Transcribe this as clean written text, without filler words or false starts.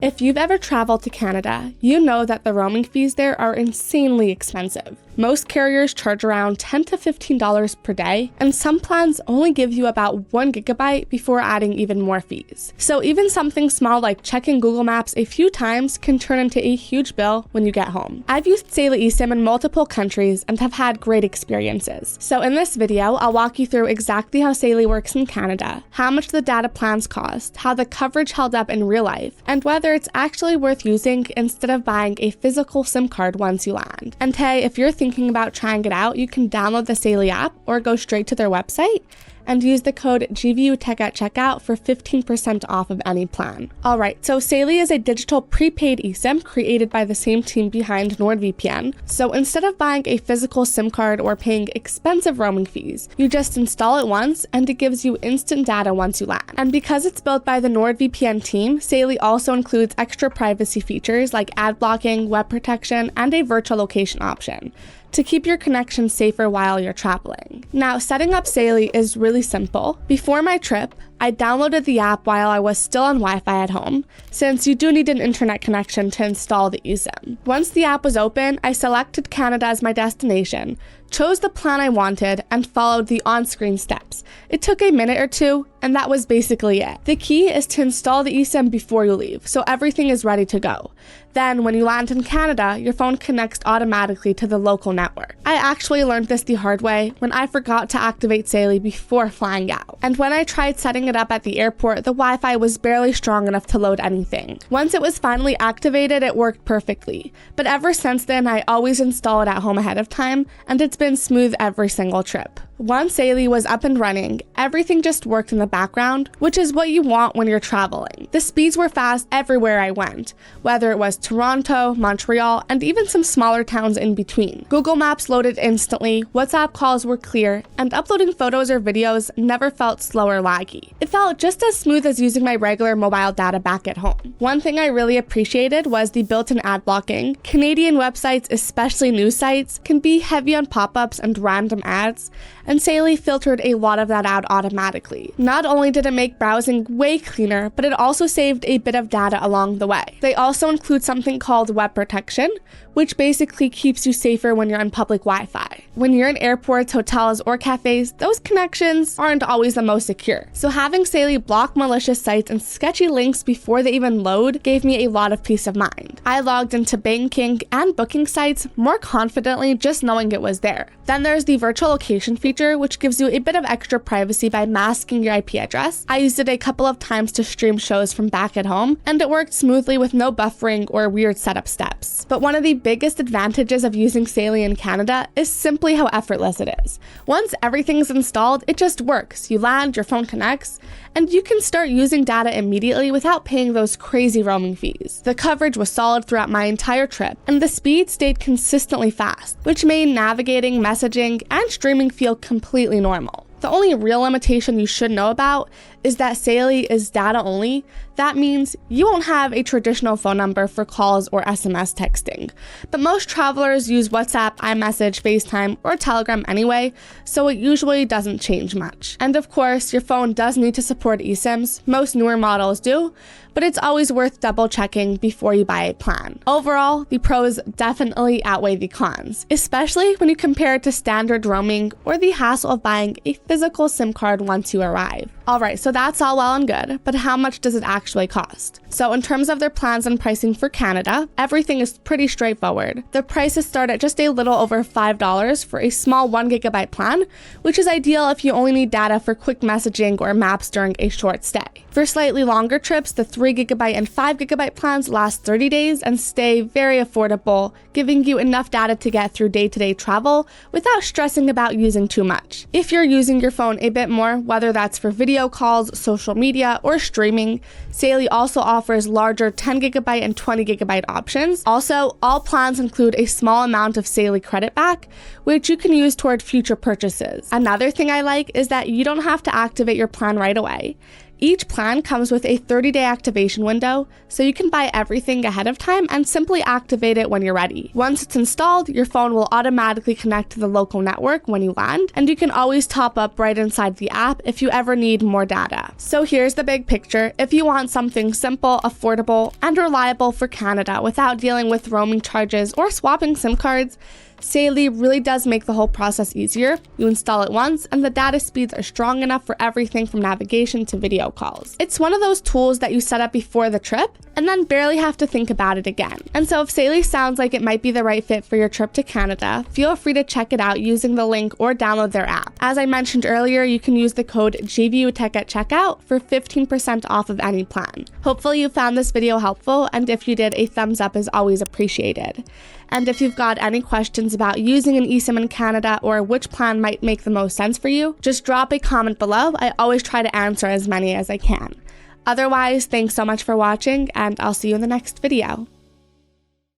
If you've ever traveled to Canada, you know that the roaming fees there are insanely expensive. Most carriers charge around $10 to $15 per day, and some plans only give you about 1 gigabyte before adding even more fees. So even something small like checking Google Maps a few times can turn into a huge bill when you get home. I've used Saily eSIM in multiple countries and have had great experiences. So in this video, I'll walk you through exactly how Saily works in Canada, how much the data plans cost, how the coverage held up in real life, and whether it's actually worth using instead of buying a physical SIM card once you land. And hey, if you're thinking about trying it out, you can download the Saily app or go straight to their website and use the code GVUTech at checkout for 15% off of any plan. Alright, so Saily is a digital prepaid eSIM created by the same team behind NordVPN. So instead of buying a physical SIM card or paying expensive roaming fees, you just install it once and it gives you instant data once you land. And because it's built by the NordVPN team, Saily also includes extra privacy features like ad blocking, web protection, and a virtual location option to keep your connection safer while you're traveling. Now, setting up Saily is really simple. Before my trip, I downloaded the app while I was still on Wi-Fi at home, since you do need an internet connection to install the eSIM. Once the app was open, I selected Canada as my destination, chose the plan I wanted, and followed the on-screen steps. It took a minute or two, and that was basically it. The key is to install the eSIM before you leave, so everything is ready to go. Then, when you land in Canada, your phone connects automatically to the local network. I actually learned this the hard way when I forgot to activate Saily before flying out. And when I tried setting it up at the airport, the Wi-Fi was barely strong enough to load anything. Once it was finally activated, it worked perfectly. But ever since then, I always install it at home ahead of time, and it's been smooth every single trip. Once Saily was up and running, everything just worked in the background, which is what you want when you're traveling. The speeds were fast everywhere I went, whether it was Toronto, Montreal, and even some smaller towns in between. Google Maps loaded instantly, WhatsApp calls were clear, and uploading photos or videos never felt slow or laggy. It felt just as smooth as using my regular mobile data back at home. One thing I really appreciated was the built-in ad blocking. Canadian websites, especially news sites, can be heavy on pop-ups and random ads, and Saily filtered a lot of that out automatically. Not only did it make browsing way cleaner, but it also saved a bit of data along the way. They also include something called web protection, which basically keeps you safer when you're on public Wi-Fi. When you're in airports, hotels, or cafes, those connections aren't always the most secure. So having Saily block malicious sites and sketchy links before they even load gave me a lot of peace of mind. I logged into banking and booking sites more confidently just knowing it was there. Then there's the virtual location feature, which gives you a bit of extra privacy by masking your IP address. I used it a couple of times to stream shows from back at home, and it worked smoothly with no buffering or weird setup steps. But one of the biggest advantages of using Saily in Canada is simply how effortless it is. Once everything's installed, it just works. You land, your phone connects, and you can start using data immediately without paying those crazy roaming fees. The coverage was solid throughout my entire trip, and the speed stayed consistently fast, which made navigating, messaging, and streaming feel completely normal. The only real limitation you should know about is that Saily is data only. That means you won't have a traditional phone number for calls or SMS texting. But most travelers use WhatsApp, iMessage, FaceTime, or Telegram anyway, so it usually doesn't change much. And of course, your phone does need to support eSIMs. Most newer models do, but it's always worth double checking before you buy a plan. Overall, the pros definitely outweigh the cons, especially when you compare it to standard roaming or the hassle of buying a physical SIM card once you arrive. Alright, so that's all well and good, but how much does it actually cost? So in terms of their plans and pricing for Canada, everything is pretty straightforward. The prices start at just a little over $5 for a small 1 gigabyte plan, which is ideal if you only need data for quick messaging or maps during a short stay. For slightly longer trips, the 3 gigabyte and 5 gigabyte plans last 30 days and stay very affordable, giving you enough data to get through day-to-day travel without stressing about using too much. If you're using your phone a bit more, whether that's for video calls, social media, or streaming, Saily also offers larger 10 gigabyte and 20 gigabyte options. Also, all plans include a small amount of Saily credit back, which you can use toward future purchases. Another thing I like is that you don't have to activate your plan right away. Each plan comes with a 30-day activation window, so you can buy everything ahead of time and simply activate it when you're ready. Once it's installed, your phone will automatically connect to the local network when you land, and you can always top up right inside the app if you ever need more data. So here's the big picture. If you want something simple, affordable, and reliable for Canada without dealing with roaming charges or swapping SIM cards, Saily really does make the whole process easier. You install it once, and the data speeds are strong enough for everything from navigation to video calls. It's one of those tools that you set up before the trip, and then barely have to think about it again. And so if Saily sounds like it might be the right fit for your trip to Canada, feel free to check it out using the link or download their app. As I mentioned earlier, you can use the code JVUTech at checkout for 15% off of any plan. Hopefully you found this video helpful, and if you did, a thumbs up is always appreciated. And if you've got any questions about using an eSIM in Canada or which plan might make the most sense for you, just drop a comment below. I always try to answer as many as I can. Otherwise, thanks so much for watching, and I'll see you in the next video.